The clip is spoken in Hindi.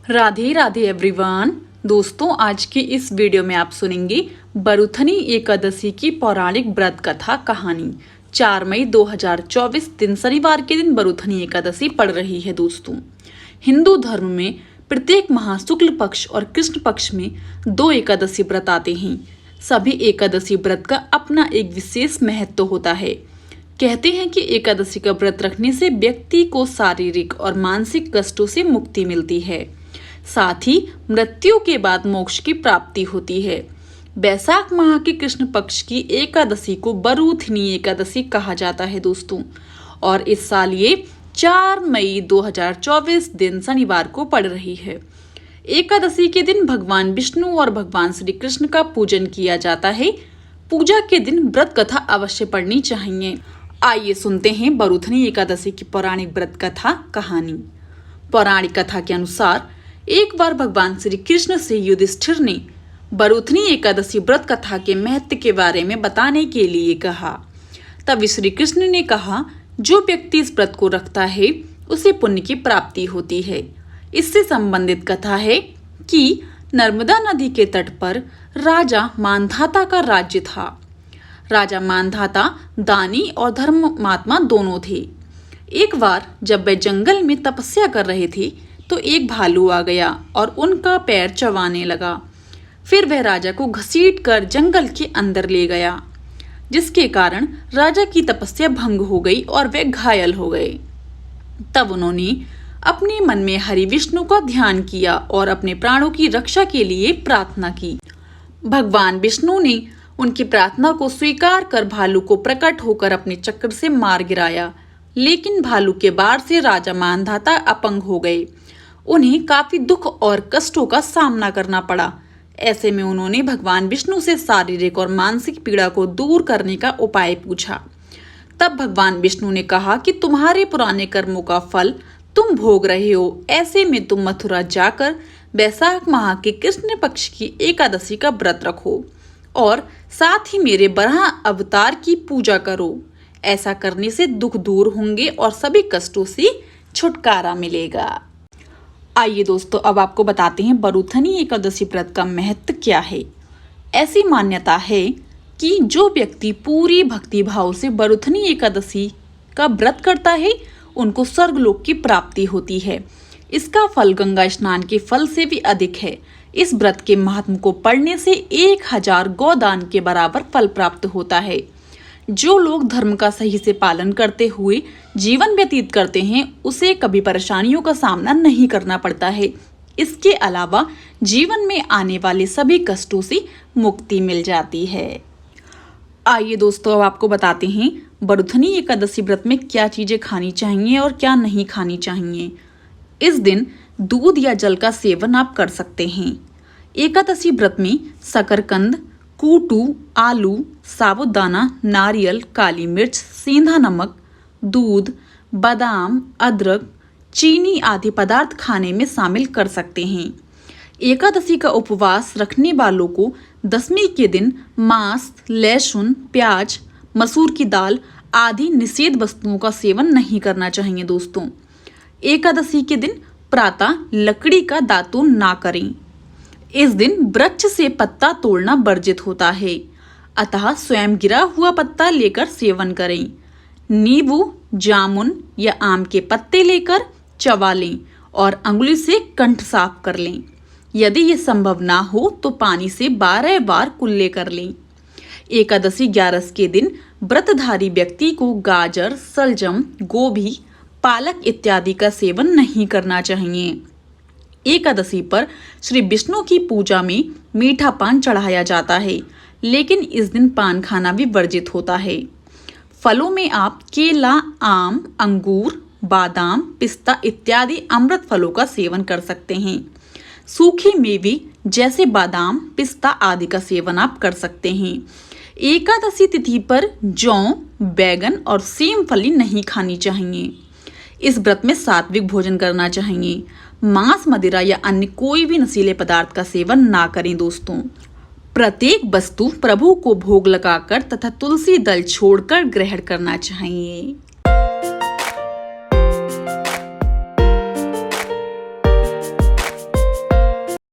राधे राधे एवरीवन। दोस्तों, आज की इस वीडियो में आप सुनेंगे बरूथनी एकादशी की पौराणिक व्रत कथा कहानी। 4 मई 2024 दिन शनिवार के दिन बरूथनी एकादशी पड़ रही है। दोस्तों, हिंदू धर्म में प्रत्येक माह शुक्ल पक्ष और कृष्ण पक्ष में 2 एकादशी व्रत आते हैं। सभी एकादशी व्रत का अपना एक विशेष महत्व होता है। कहते हैं कि एकादशी का व्रत रखने से व्यक्ति को शारीरिक और मानसिक कष्टों से मुक्ति मिलती है, साथ ही मृत्यु के बाद मोक्ष की प्राप्ति होती है। वैशाख माह के कृष्ण पक्ष की एकादशी को बरूथनी एकादशी कहा जाता है। दोस्तों, और इस साल ये 4 मई 2024 दिन शनिवार को पड़ रही है। एकादशी के दिन भगवान विष्णु और भगवान श्री कृष्ण का पूजन किया जाता है। पूजा के दिन व्रत कथा अवश्य पढ़नी चाहिए। आइए सुनते हैं बरूथनी एकादशी की पौराणिक व्रत कथा कहानी। पौराणिक कथा के अनुसार एक बार भगवान श्री कृष्ण से युधिष्ठिर ने बरूथनी एकादशी व्रत कथा के महत्व के बारे में बताने के लिए कहा। तब श्री कृष्ण ने कहा, जो व्यक्ति इस व्रत को रखता है उसे पुण्य की प्राप्ति होती है। इससे संबंधित कथा है कि नर्मदा नदी के तट पर राजा मानधाता का राज्य था। राजा मानधाता दानी और धर्मात्मा दोनों थे। एक बार जब वे जंगल में तपस्या कर रहे थे तो एक भालू आ गया और उनका पैर चबाने लगा। फिर वह राजा को घसीट कर जंगल के अंदर ले गया, जिसके कारण राजा की तपस्या भंग हो गई और वे घायल हो गए। तब उन्होंने अपने मन में हरि विष्णु का ध्यान किया और अपने प्राणों की रक्षा के लिए प्रार्थना की। भगवान विष्णु ने उनकी प्रार्थना को स्वीकार कर भालू को प्रकट होकर अपने चक्र से मार गिराया, लेकिन भालू के वार से राजा मानधाता अपंग हो गए। उन्हें काफी दुख और कष्टों का सामना करना पड़ा। ऐसे में उन्होंने भगवान विष्णु से शारीरिक और मानसिक पीड़ा को दूर करने का उपाय पूछा। तब भगवान विष्णु ने कहा कि तुम्हारे पुराने कर्मों का फल तुम भोग रहे हो। ऐसे में तुम मथुरा जाकर वैशाख माह के कृष्ण पक्ष की एकादशी का व्रत रखो और साथ ही मेरे बराह अवतार की पूजा करो। ऐसा करने से दुख दूर होंगे और सभी कष्टों से छुटकारा मिलेगा। आइए दोस्तों, अब आपको बताते हैं बरूथनी एकादशी व्रत का महत्व क्या है। ऐसी मान्यता है कि जो व्यक्ति पूरी भक्ति भाव से बरूथनी एकादशी का व्रत करता है उनको स्वर्गलोक की प्राप्ति होती है। इसका फल गंगा स्नान के फल से भी अधिक है। इस व्रत के महात्म को पढ़ने से 1000 गोदान के बराबर फल प्राप्त होता है। जो लोग धर्म का सही से पालन करते हुए जीवन व्यतीत करते हैं उसे कभी परेशानियों का सामना नहीं करना पड़ता है। इसके अलावा जीवन में आने वाले सभी कष्टों से मुक्ति मिल जाती है। आइए दोस्तों, अब आपको बताते हैं बरूथनी एकादशी व्रत में क्या चीजें खानी चाहिए और क्या नहीं खानी चाहिए। इस दिन दूध या जल का सेवन आप कर सकते हैं। एकादशी व्रत में शकरकंद, कूटू, आलू, साबूदाना, नारियल, काली मिर्च, सेंधा नमक, दूध, बादाम, अदरक, चीनी आदि पदार्थ खाने में शामिल कर सकते हैं। एकादशी का उपवास रखने वालों को दशमी के दिन मांस, लहसुन, प्याज, मसूर की दाल आदि निषेध वस्तुओं का सेवन नहीं करना चाहिए। दोस्तों, एकादशी के दिन प्रातः लकड़ी का दातून ना करें। इस दिन वृक्ष से पत्ता तोड़ना वर्जित होता है, अतः स्वयं गिरा हुआ पत्ता लेकर सेवन करें। नींबू, जामुन या आम के पत्ते लेकर चबा लें और अंगुली से कंठ साफ कर लें। यदि ये संभव ना हो तो पानी से 12 बार कुल्ले कर लें। एकादशी 11 के दिन व्रतधारी व्यक्ति को गाजर, सलजम, गोभी, पालक इत्यादि का सेवन नहीं करना चाहिए। एकादशी पर श्री विष्णु की पूजा में मीठा पान चढ़ाया जाता है, लेकिन इस दिन पान खाना भी वर्जित होता है। फलों में आप केला, आम, अंगूर, बादाम, पिस्ता इत्यादि अमृत फलों का सेवन कर सकते हैं। सूखे मेवे जैसे बादाम, पिस्ता आदि का सेवन आप कर सकते हैं। एकादशी तिथि पर जौ, बैगन और सेम फली नहीं खानी चाहिए। इस व्रत में सात्विक भोजन करना चाहिए। मांस, मदिरा या अन्य कोई भी नशीले पदार्थ का सेवन ना करें। दोस्तों, प्रत्येक वस्तु प्रभु को भोग लगाकर तथा तुलसी दल छोड़कर ग्रहण करना चाहिए।